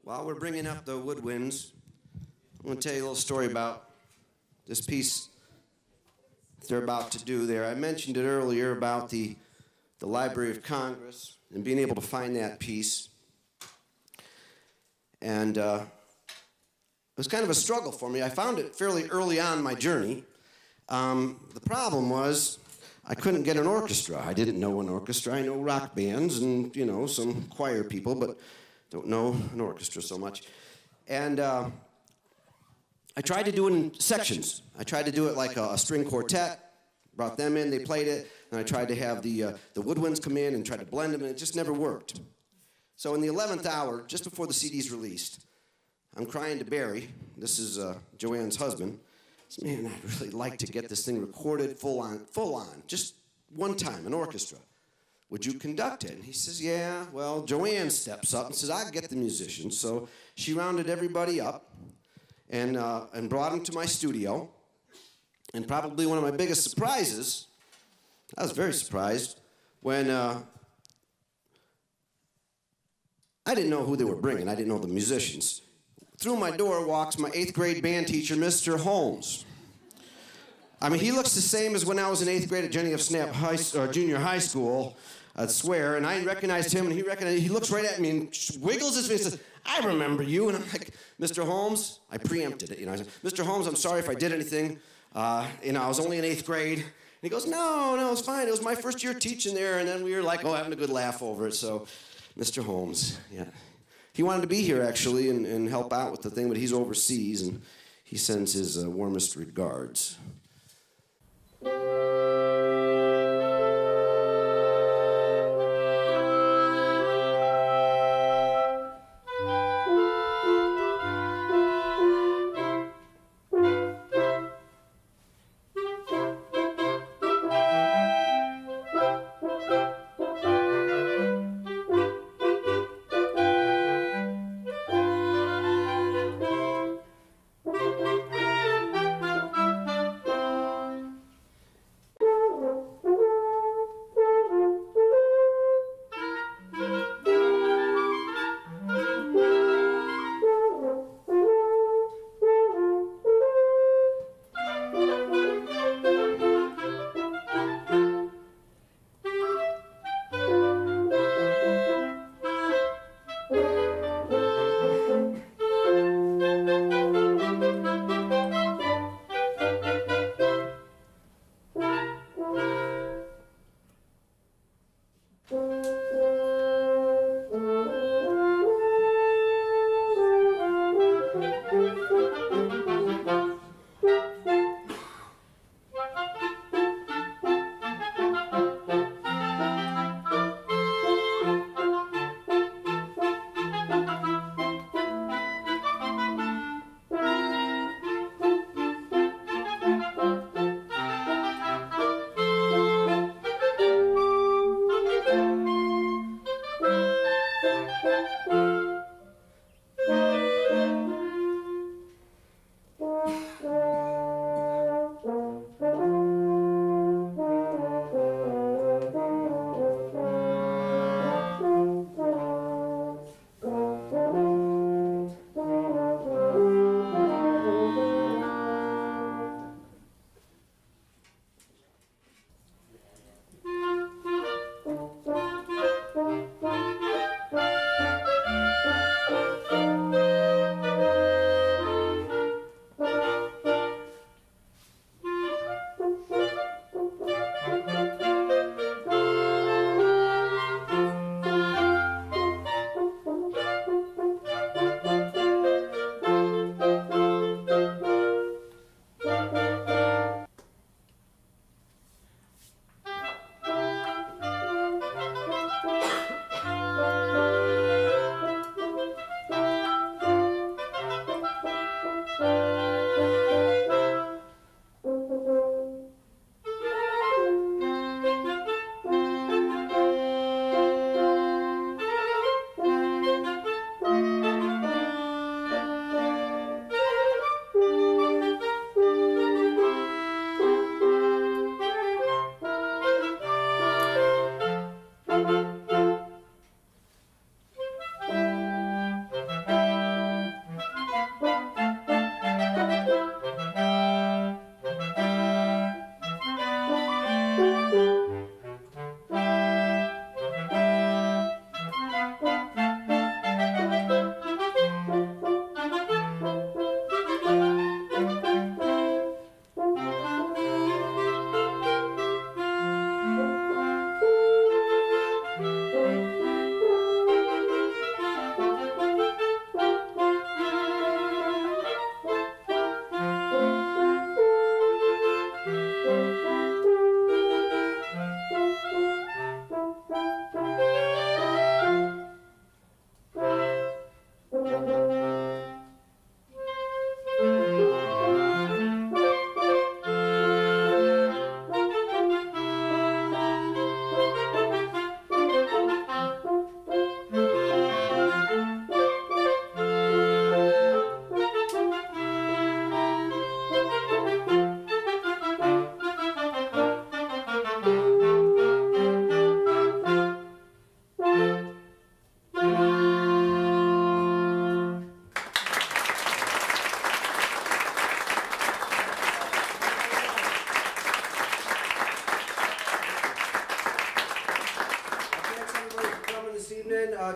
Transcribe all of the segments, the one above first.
While we're bringing up the woodwinds, I'm going to tell you a little story about this piece they're about to do there. I mentioned it earlier about the Library of Congress and being able to find that piece. And it was kind of a struggle for me. I found it fairly early on in my journey. The problem was I couldn't get an orchestra. I didn't know an orchestra. I know rock bands and, you know, some choir people, but don't know an orchestra so much. And I tried to do it in sections. I tried to do it like a string quartet, brought them in, they played it, and I tried to have the woodwinds come in and try to blend them, and it just never worked. So in the 11th hour, just before the CD's released, I'm crying to Barry, this is Joanne's husband, I said, man, I'd really like to get this thing recorded full on, just one time, an orchestra. Would you conduct it? And he says, yeah. Well, Joanne steps up and says, I'll get the musicians. So she rounded everybody up and brought them to my studio. And probably one of my biggest surprises, I was very surprised, when I didn't know who they were bringing. I didn't know the musicians. Through my door walks my 8th grade band teacher, Mr. Holmes. I mean, he looks the same as when I was in 8th grade at Jenny F. Snap Junior High School, I'd swear, and I recognized him, and he looks right at me and wiggles his face and says, I remember you. And I'm like, Mr. Holmes, I preempted it. You know, I said, Mr. Holmes, I'm sorry if I did anything. You know, I was only in 8th grade. And he goes, no, it's fine. It was my first year teaching there, and then we were like, having a good laugh over it. So, Mr. Holmes, yeah. He wanted to be here, actually, and help out with the thing, but he's overseas, and he sends his warmest regards.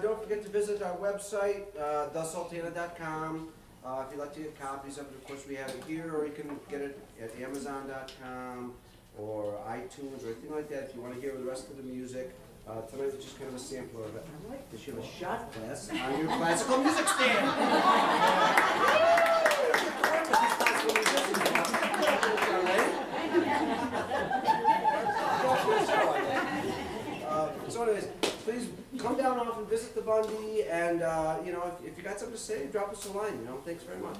Don't forget to visit our website, thesultana.com. If you'd like to get copies of it, of course, we have it here, or you can get it at amazon.com or iTunes or anything like that if you want to hear the rest of the music. Tonight was just kind of a sampler of it. I like this. You have a shot glass on your classical music stand. So anyways, please come down off and visit the Bundy, and you know, if you got something to say, drop us a line. You know, thanks very much.